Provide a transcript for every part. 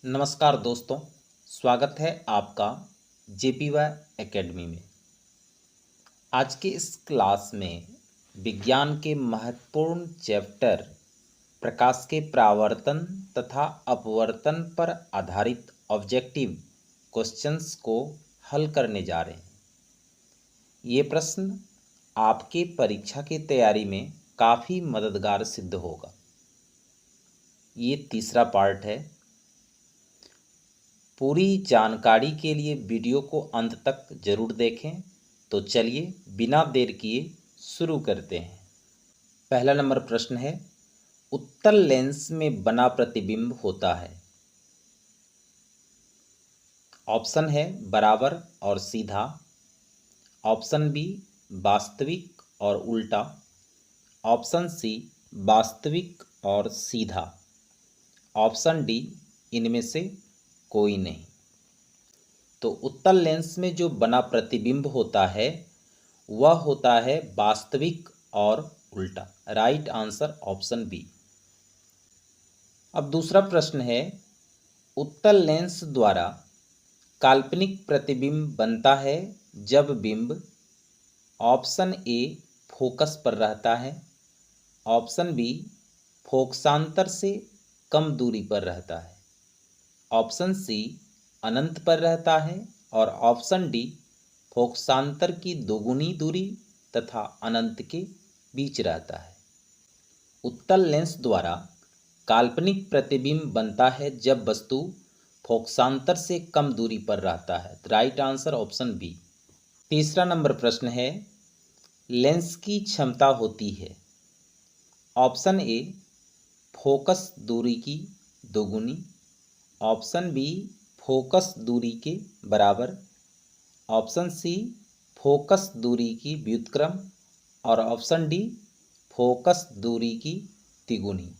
नमस्कार दोस्तों, स्वागत है आपका JPY एकेडमी में। आज के इस क्लास में विज्ञान के महत्वपूर्ण चैप्टर प्रकाश के परावर्तन तथा अपवर्तन पर आधारित ऑब्जेक्टिव क्वेश्चंस को हल करने जा रहे हैं। ये प्रश्न आपके परीक्षा की तैयारी में काफ़ी मददगार सिद्ध होगा। ये तीसरा पार्ट है। पूरी जानकारी के लिए वीडियो को अंत तक जरूर देखें। तो चलिए बिना देर किए शुरू करते हैं। पहला नंबर प्रश्न है, उत्तल लेंस में बना प्रतिबिंब होता है। ऑप्शन है बराबर और सीधा, ऑप्शन बी वास्तविक और उल्टा, ऑप्शन सी वास्तविक और सीधा, ऑप्शन डी इनमें से कोई नहीं। तो उत्तल लेंस में जो बना प्रतिबिंब होता है वह होता है वास्तविक और उल्टा। Right answer option B. अब दूसरा प्रश्न है, उत्तल लेंस द्वारा काल्पनिक प्रतिबिंब बनता है जब बिंब ऑप्शन ए फोकस पर रहता है, ऑप्शन बी फोकसांतर से कम दूरी पर रहता है, ऑप्शन सी अनंत पर रहता है और ऑप्शन डी फोकसांतर की दोगुनी दूरी तथा अनंत के बीच रहता है। उत्तल लेंस द्वारा काल्पनिक प्रतिबिंब बनता है जब वस्तु फोकसांतर से कम दूरी पर रहता है। Right answer option B. तीसरा नंबर प्रश्न है, लेंस की क्षमता होती है। ऑप्शन ए फोकस दूरी की दोगुनी, ऑप्शन बी फोकस दूरी के बराबर, ऑप्शन सी फोकस दूरी की व्युत्क्रम और ऑप्शन डी फोकस दूरी की तिगुनी।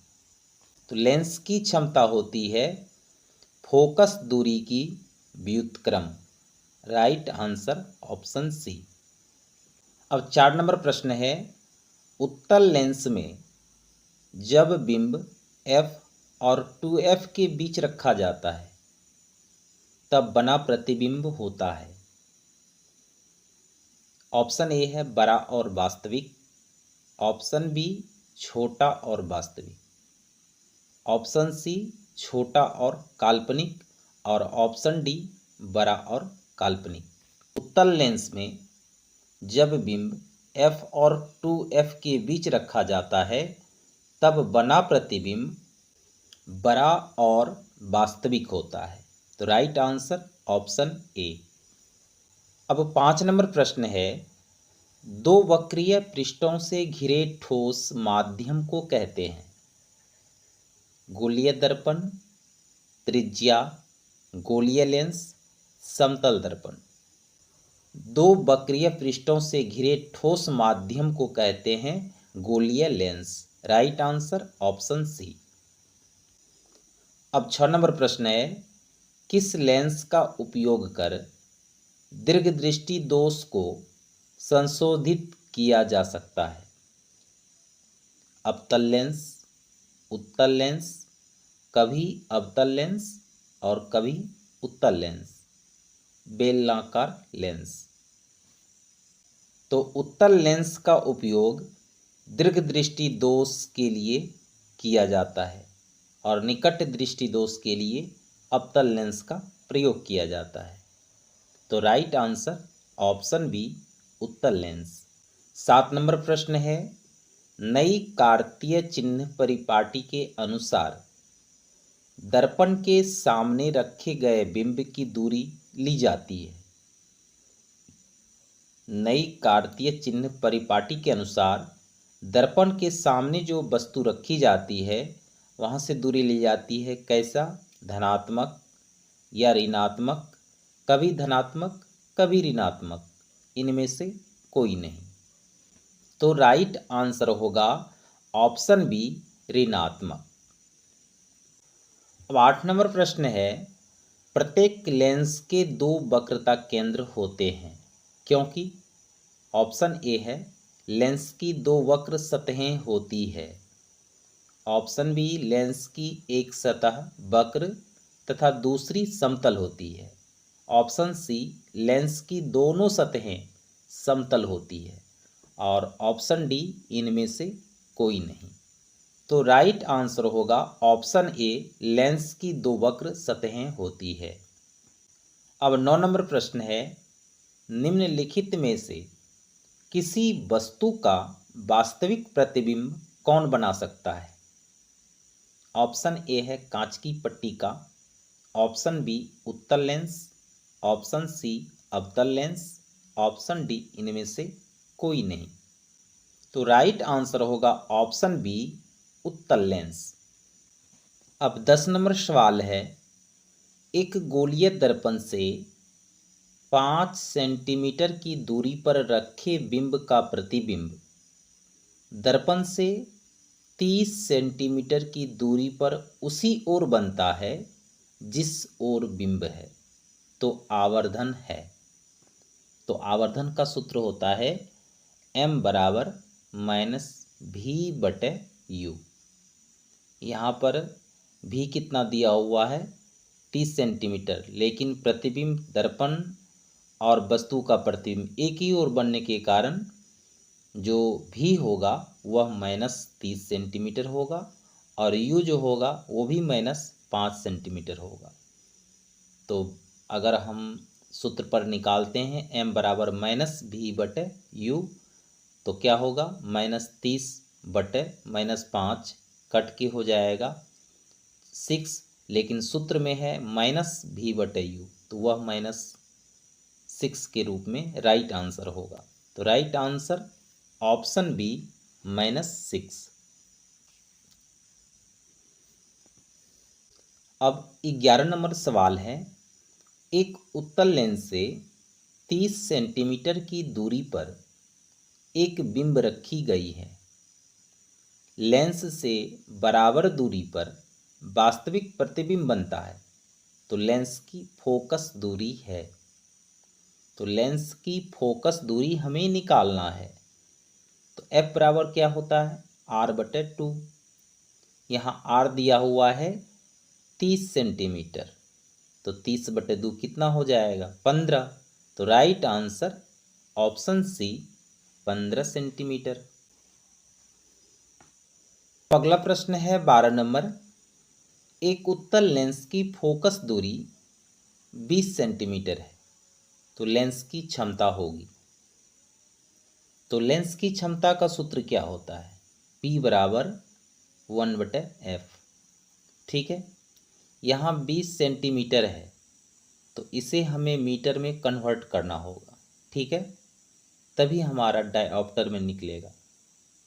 तो लेंस की क्षमता होती है फोकस दूरी की व्युत्क्रम। Right answer option C. अब 4 नंबर प्रश्न है, उत्तल लेंस में जब बिंब f और 2f के बीच रखा जाता है तब बना प्रतिबिंब होता है। ऑप्शन ए है बड़ा और वास्तविक, ऑप्शन बी छोटा और वास्तविक, ऑप्शन सी छोटा और काल्पनिक और ऑप्शन डी बड़ा और काल्पनिक। उत्तल लेंस में जब बिंब f और 2f के बीच रखा जाता है तब बना प्रतिबिंब बड़ा और वास्तविक होता है। तो राइट आंसर ऑप्शन ए। अब 5 नंबर प्रश्न है, दो वक्रीय पृष्ठों से घिरे ठोस माध्यम को कहते हैं। गोलीय दर्पण, त्रिज्या, गोलीय लेंस, समतल दर्पण। दो वक्रीय पृष्ठों से घिरे ठोस माध्यम को कहते हैं गोलीय lens. Right answer option C. अब 6 नंबर प्रश्न है, किस लेंस का उपयोग कर दीर्घदृष्टि दोष को संशोधित किया जा सकता है। अवतल लेंस, उत्तल लेंस, कभी अवतल लेंस और कभी उत्तल लेंस, बेलनाकार लेंस। तो उत्तल लेंस का उपयोग दीर्घदृष्टि दोष के लिए किया जाता है और निकट दृष्टि दोष के लिए अवतल लेंस का प्रयोग किया जाता है। तो राइट आंसर ऑप्शन बी उत्तल लेंस। 7 नंबर प्रश्न है, नई कार्तीय चिन्ह परिपाटी के अनुसार दर्पण के सामने रखे गए बिंब की दूरी ली जाती है। नई कार्तीय चिन्ह परिपाटी के अनुसार दर्पण के सामने जो वस्तु रखी जाती है वहाँ से दूरी ली जाती है। कैसा? धनात्मक या ऋणात्मक, कभी धनात्मक कभी ऋणात्मक, इनमें से कोई नहीं। तो राइट आंसर होगा ऑप्शन बी ऋणात्मक। अब 8 नंबर प्रश्न है, प्रत्येक लेंस के 2 वक्रता केंद्र होते हैं क्योंकि ऑप्शन ए है लेंस की 2 वक्र सतहें होती है, ऑप्शन बी लेंस की एक सतह वक्र तथा दूसरी समतल होती है। ऑप्शन सी, लेंस की दोनों सतहें समतल होती है। और ऑप्शन डी, इनमें से कोई नहीं। तो राइट आंसर होगा ऑप्शन ए, लेंस की दो वक्र सतहें होती है। अब 9 नंबर प्रश्न है, निम्नलिखित में से किसी वस्तु का वास्तविक प्रतिबिंब कौन बना सकता है? ऑप्शन ए है कांच की पट्टी का, ऑप्शन बी उत्तल लेंस, ऑप्शन सी अवतल लेंस, ऑप्शन डी इनमें से कोई नहीं। तो राइट आंसर होगा ऑप्शन बी, उत्तल लेंस। अब 10 नंबर सवाल है, एक गोलीय दर्पण से 5 सेंटीमीटर की दूरी पर रखे बिंब का प्रतिबिंब दर्पण से 30 सेंटीमीटर की दूरी पर उसी ओर बनता है जिस ओर बिंब है, तो आवर्धन है। तो आवर्धन का सूत्र होता है m बराबर माइनस भी बटे यू। यहाँ पर भी कितना दिया हुआ है? 30 सेंटीमीटर, लेकिन प्रतिबिंब दर्पण और वस्तु का प्रतिबिंब एक ही ओर बनने के कारण जो भी होगा वह -30 सेंटीमीटर होगा और यू जो होगा वो भी -5 सेंटीमीटर होगा। तो अगर हम सूत्र पर निकालते हैं m बराबर -भी बटे यू, तो क्या होगा? -30 बटे -5 कट के हो जाएगा 6, लेकिन सूत्र में है -भी बटे यू, तो वह -6 के रूप में राइट आंसर होगा। तो राइट आंसर ऑप्शन बी, -6। अब 11 नंबर सवाल है, एक उत्तल लेंस से 30 सेंटीमीटर की दूरी पर एक बिंब रखी गई है। लेंस से बराबर दूरी पर वास्तविक प्रतिबिंब बनता है, तो लेंस की फोकस दूरी है। तो लेंस की फोकस दूरी हमें निकालना है। तो f बराबर क्या होता है? r/2। यहाँ r दिया हुआ है 30 सेंटीमीटर, तो 30/2 कितना हो जाएगा? 15। तो right answer option C, 15 centimetre. अगला प्रश्न है 12 नंबर, एक उत्तल लेंस की फोकस दूरी 20 सेंटीमीटर है, तो लेंस की क्षमता होगी। तो लेंस की क्षमता का सूत्र क्या होता है? P बराबर 1/f। ठीक है, यहाँ 20 सेंटीमीटर है, तो इसे हमें मीटर में कन्वर्ट करना होगा। ठीक है, तभी हमारा डायऑप्टर में निकलेगा।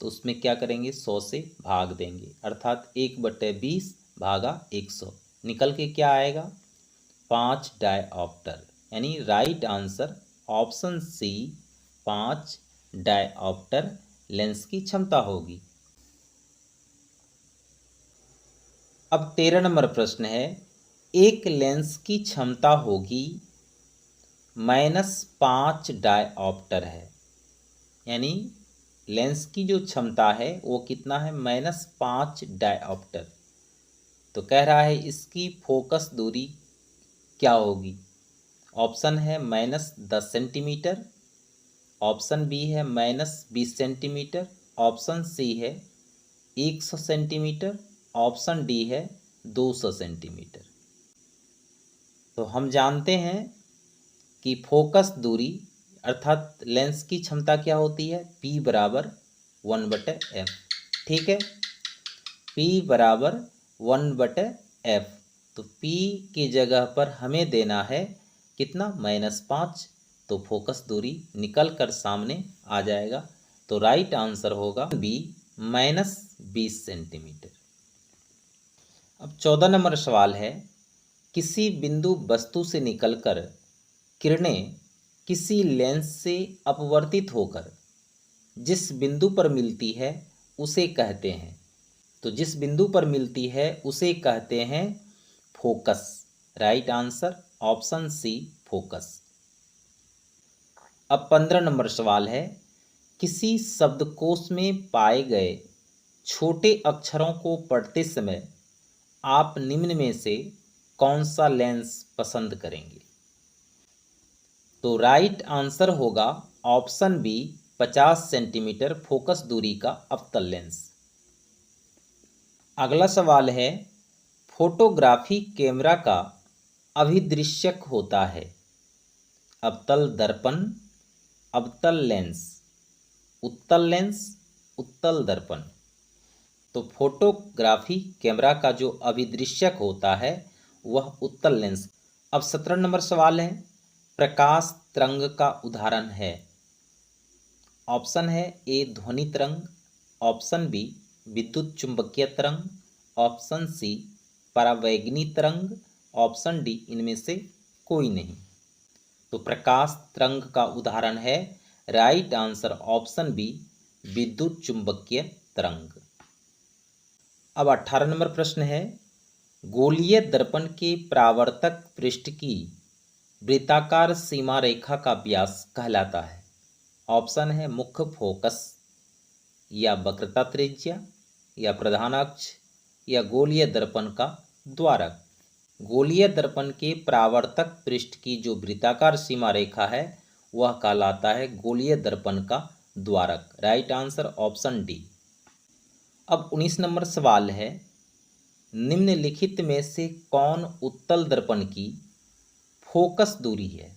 तो उसमें क्या करेंगे? 100 से भाग देंगे, अर्थात 1/20 भागा 100 निकल के क्या आएगा? 5 डायऑप्टर। यानी right answer option C, 5 dioptre lens की क्षमता होगी। अब 13 नंबर प्रश्न है, एक लेंस की क्षमता होगी -5 डायऑप्टर है। यानी लेंस की जो क्षमता है वो कितना है? -5 डायऑप्टर। तो कह रहा है इसकी फोकस दूरी क्या होगी? ऑप्शन है -10 सेंटीमीटर, ऑप्शन बी है -20 सेंटीमीटर, ऑप्शन सी है 100 सेंटीमीटर, ऑप्शन डी है 200 सेंटीमीटर। तो हम जानते हैं कि फोकस दूरी अर्थात लेंस की क्षमता क्या होती है? P बराबर 1/f। ठीक है, P बराबर 1/f। तो P की जगह पर हमें देना है कितना? -5। तो फोकस दूरी निकल कर सामने आ जाएगा। तो राइट आंसर होगा बी, -20 सेंटीमीटर। अब 14 नंबर सवाल है, किसी बिंदु वस्तु से निकलकर किरणें किसी लेंस से अपवर्तित होकर जिस बिंदु पर मिलती है उसे कहते हैं। तो जिस बिंदु पर मिलती है उसे कहते हैं focus. Right answer option C, focus. अब 15 नंबर सवाल है, किसी शब्दकोश में पाए गए छोटे अक्षरों को पढ़ते समय आप निम्न में से कौन सा लेंस पसंद करेंगे? तो राइट आंसर होगा ऑप्शन बी, 50 सेंटीमीटर फोकस दूरी का अवतल लेंस। अगला सवाल है, फोटोग्राफी कैमरा का अभिदृश्यक होता है अवतल दर्पण, अवतल लेंस, उत्तल लेंस, उत्तल दर्पण। तो फोटोग्राफी कैमरा का जो अभिदृश्यक होता है वह उत्तल लेंस। अब 17 नंबर सवाल है, प्रकाश तरंग का उदाहरण है। ऑप्शन है ए ध्वनि तरंग, ऑप्शन बी विद्युत चुंबकीय तरंग, ऑप्शन सी परावैगनी तरंग, ऑप्शन डी इनमें से कोई नहीं। तो प्रकाश तरंग का उदाहरण है राइट आंसर ऑप्शन बी, विद्युत चुंबकीय तरंग। अब 18 नंबर प्रश्न है, गोलीय दर्पण के परावर्तक पृष्ठ की वृत्ताकार सीमा रेखा का व्यास कहलाता है। ऑप्शन है मुख्य फोकस, या वक्रता त्रिज्या, या प्रधान अक्ष, या गोलीय दर्पण का द्वारक। गोलीय दर्पण के परावर्तक पृष्ठ की जो वृत्ताकार सीमा रेखा है वह कहलाता है गोलीय दर्पण का द्वारक। Right answer option D. अब 19 नंबर सवाल है, निम्नलिखित में से कौन उत्तल दर्पण की फोकस दूरी है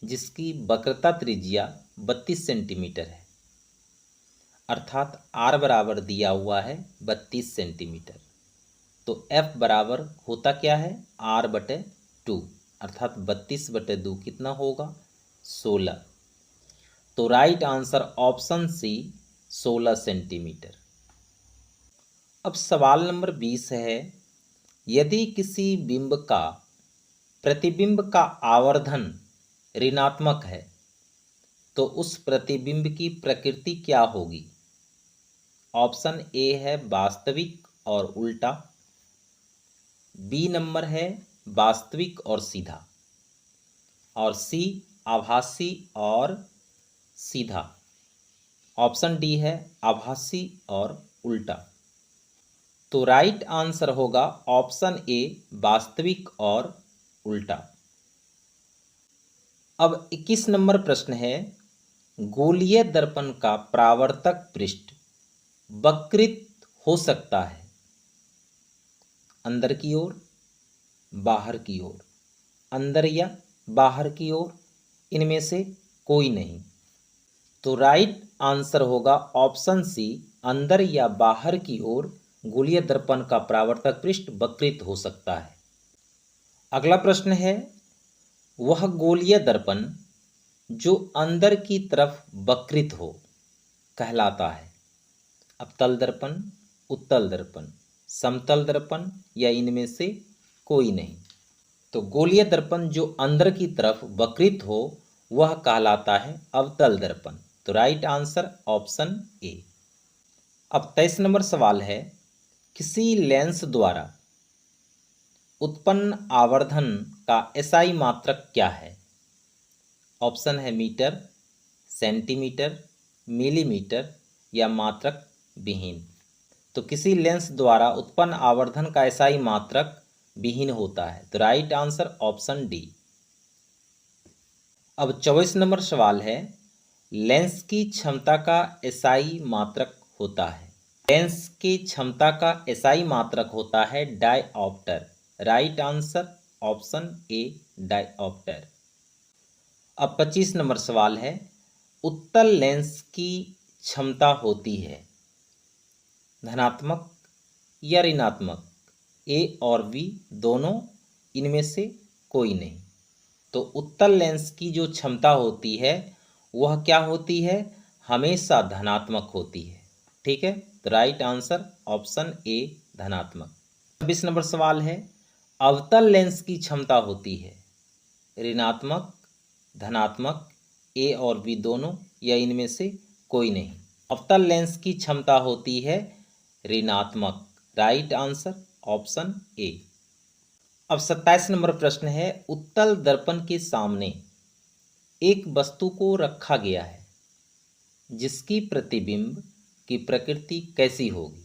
जिसकी वक्रता त्रिज्या 32 सेंटीमीटर है, अर्थात आर बराबर दिया हुआ है 32 सेंटीमीटर। तो एफ बराबर होता क्या है, आर बटे 2, अर्थात 32/2 कितना होगा, 16। तो right answer option C 16 centimetre. अब सवाल नंबर 20 है, यदि किसी बिंब का प्रतिबिंब का आवर्धन ऋणात्मक है तो उस प्रतिबिंब की प्रकृति क्या होगी? ऑप्शन ए है वास्तविक और उल्टा, बी नंबर है वास्तविक और सीधा, और सी आभासी और सीधा, ऑप्शन डी है आभासी और उल्टा। तो राइट आंसर होगा ऑप्शन ए वास्तविक और उल्टा। अब 21 नंबर प्रश्न है, गोलीय दर्पण का परावर्तक पृष्ठ वक्रित हो सकता है अंदर की ओर, बाहर की ओर, अंदर या बाहर की ओर, इनमें से कोई नहीं। तो राइट आंसर होगा ऑप्शन सी, अंदर या बाहर की ओर गोलीय दर्पण का परावर्तक पृष्ठ वक्रित हो सकता है। अगला प्रश्न है, वह गोलीय दर्पण जो अंदर की तरफ वक्रित हो कहलाता है अवतल दर्पण, उत्तल दर्पण, समतल दर्पण, या इनमें से कोई नहीं। तो गोलीय दर्पण जो अंदर की तरफ वक्रित हो वह कहलाता है अवतल दर्पण। तो राइट आंसर ऑप्शन ए। अब 23 नंबर सवाल है, किसी लेंस द्वारा उत्पन्न आवर्धन का एसआई मात्रक क्या है? ऑप्शन है मीटर, सेंटीमीटर, मिलीमीटर, या मात्रक विहीन। तो किसी लेंस द्वारा उत्पन्न आवर्धन का एसआई मात्रक विहीन होता है। तो राइट आंसर ऑप्शन डी। अब 24 नंबर सवाल है, लेंस की क्षमता का एसआई मात्रक होता है। लेंस की क्षमता का एसआई मात्रक होता है dioptre. Right answer option A dioptre. अब 25 नंबर सवाल है, उत्तल लेंस की क्षमता होती है धनात्मक या ऋणात्मक, ए और बी दोनों, इनमें से कोई नहीं। तो उत्तल लेंस की जो क्षमता होती है वह क्या होती है, हमेशा धनात्मक होती है। ठीक है, तो राइट आंसर ऑप्शन ए धनात्मक। 26 नंबर सवाल है, अवतल लेंस की क्षमता होती है ऋणात्मक, धनात्मक, ए और बी दोनों, या इनमें से कोई नहीं। अवतल लेंस की क्षमता होती है ऋणात्मक। राइट आंसर ऑप्शन ए। अब 27 नंबर प्रश्न है, उत्तल दर्पण के सामने एक वस्तु को रखा गया है जिसकी प्रतिबिंब की प्रकृति कैसी होगी?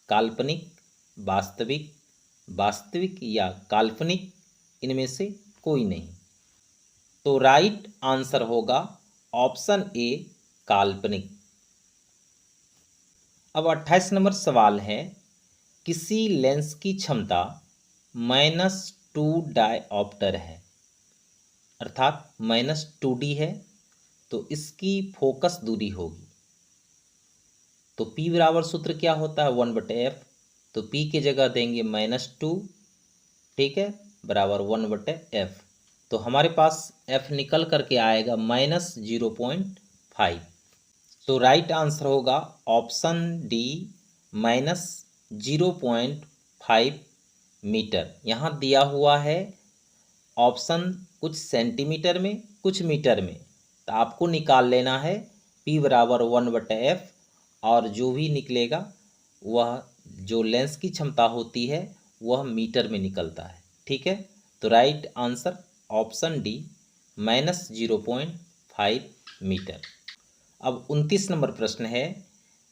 काल्पनिक, वास्तविक, वास्तविक या काल्पनिक, इनमें से कोई नहीं। तो राइट आंसर होगा ऑप्शन ए, काल्पनिक। अब 28 नंबर सवाल है, किसी लेंस की क्षमता -2 डायऑप्टर है, अर्थात -2D है, तो इसकी फोकस दूरी होगी। तो P बराबर सूत्र क्या होता है, 1/f। तो P की जगह देंगे -2, ठीक है, बराबर 1/f। तो हमारे पास f निकल करके आएगा -0.5। तो राइट आंसर होगा ऑप्शन डी, -0.5 मीटर। यहाँ दिया हुआ है ऑप्शन कुछ सेंटीमीटर में, कुछ मीटर में, तो आपको निकाल लेना है P बराबर 1/f, और जो भी निकलेगा वह जो लेंस की क्षमता होती है वह मीटर में निकलता है, ठीक है। तो right answer option D, -0.5 metre. अब 29 नंबर प्रश्न है,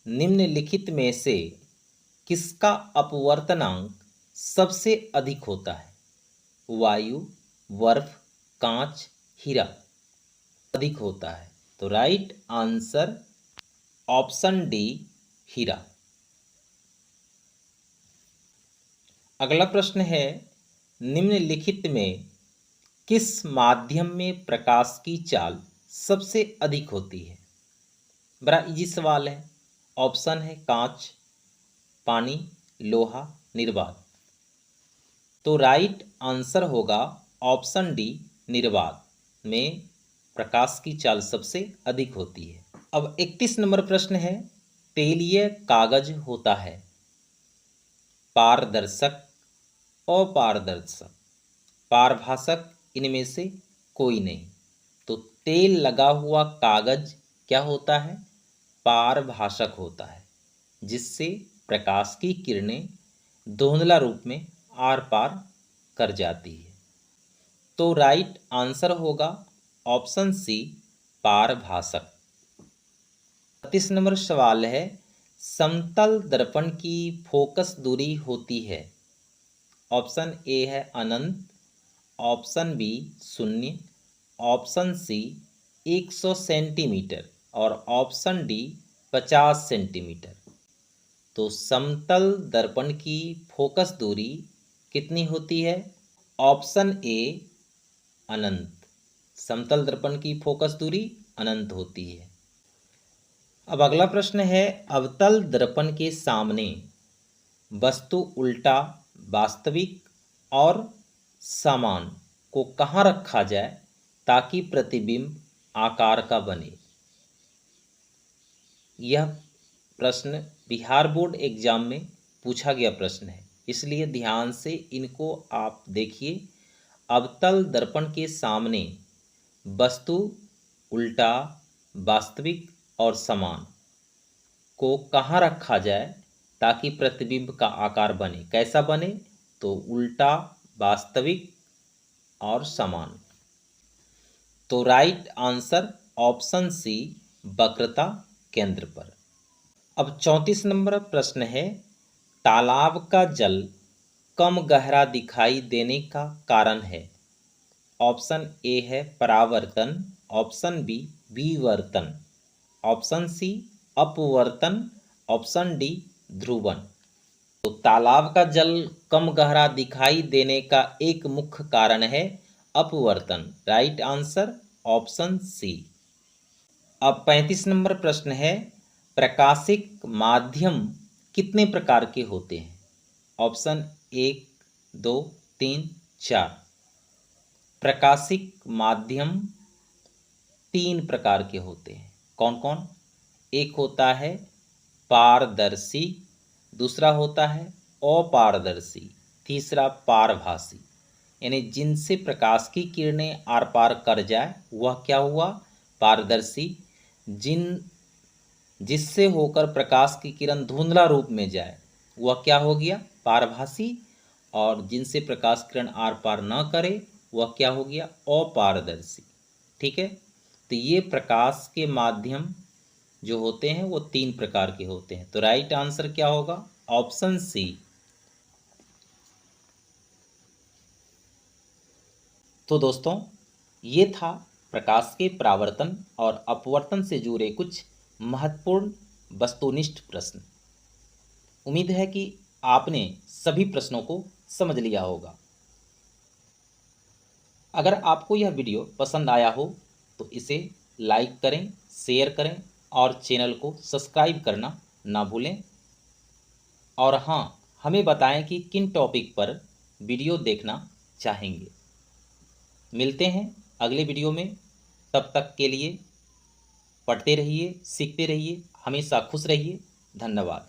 निम्नलिखित में से किसका अपवर्तनांक सबसे अधिक होता है? वायु, बर्फ, कांच, हीरा अधिक होता है। तो राइट आंसर ऑप्शन डी, हीरा। अगला प्रश्न है, निम्नलिखित में किस माध्यम में प्रकाश की चाल सबसे अधिक होती है? बड़ा इजी सवाल है। ऑप्शन है कांच, पानी, लोहा, निर्वात। तो राइट आंसर होगा ऑप्शन डी, निर्वात में प्रकाश की चाल सबसे अधिक होती है। अब 31 नंबर प्रश्न है, तेलीय कागज होता है पारदर्शक, अपारदर्शक, पारभाषक, इनमें से कोई नहीं। तो तेल लगा हुआ कागज क्या होता है? पारभाषक होता है, जिससे प्रकाश की किरणें धुंधला रूप में आर पार कर जाती है। तो राइट आंसर होगा ऑप्शन सी, पारभाषक। 32 नंबर सवाल है, समतल दर्पण की फोकस दूरी होती है। ऑप्शन ए है अनंत, option B 0, option C 100 centimetre और ऑप्शन डी 50 सेंटीमीटर। तो समतल दर्पण की फोकस दूरी कितनी होती है? ऑप्शन ए अनंत, समतल दर्पण की फोकस दूरी अनंत होती है। अब अगला प्रश्न है, अवतल दर्पण के सामने वस्तु उल्टा, वास्तविक और समान को कहाँ रखा जाए ताकि प्रतिबिंब आकार का बने? यह प्रश्न बिहार बोर्ड एग्जाम में पूछा गया प्रश्न है, इसलिए ध्यान से इनको आप देखिए। अवतल दर्पण के सामने वस्तु उल्टा, वास्तविक और समान को कहाँ रखा जाए ताकि प्रतिबिंब का आकार बने? कैसा बने? तो उल्टा, वास्तविक और समान। तो राइट आंसर ऑप्शन सी, वक्रता केंद्र पर। अब 34 नंबर प्रश्न है, तालाब का जल कम गहरा दिखाई देने का कारण है। ऑप्शन ए है परावर्तन, ऑप्शन बी विवर्तन, ऑप्शन सी अपवर्तन, ऑप्शन डी ध्रुवन। तो तालाब का जल कम गहरा दिखाई देने का एक मुख्य कारण है अपवर्तन। Right answer option C. अब 35 नंबर प्रश्न है, प्रकाशिक माध्यम कितने प्रकार के होते हैं? ऑप्शन 1, 2, 3, 4। प्रकाशिक माध्यम 3 प्रकार के होते हैं। कौन कौन? एक होता है पारदर्शी, दूसरा होता है अपारदर्शी, तीसरा पारभासी। यानी जिनसे प्रकाश की किरणें आर पार कर जाए वह क्या हुआ? पारदर्शी। जिससे होकर प्रकाश की किरण धुंधला रूप में जाए वह क्या हो गया? पारभासी। और जिनसे प्रकाश किरण आर पार न करे वह क्या हो गया? अपारदर्शी। ठीक है, तो ये प्रकाश के माध्यम जो होते हैं वो 3 प्रकार के होते हैं। तो राइट आंसर क्या होगा? Option C. तो दोस्तों, ये था प्रकाश के परावर्तन और अपवर्तन से जुड़े कुछ महत्वपूर्ण वस्तुनिष्ठ प्रश्न। उम्मीद है कि आपने सभी प्रश्नों को समझ लिया होगा। अगर आपको यह वीडियो पसंद आया हो तो इसे लाइक करें, शेयर करें और चैनल को सब्सक्राइब करना ना भूलें। और हाँ, हमें बताएं कि किन टॉपिक पर वीडियो देखना चाहेंगे। मिलते हैं अगले वीडियो में। तब तक के लिए पढ़ते रहिए, सीखते रहिए, हमेशा खुश रहिए। धन्यवाद।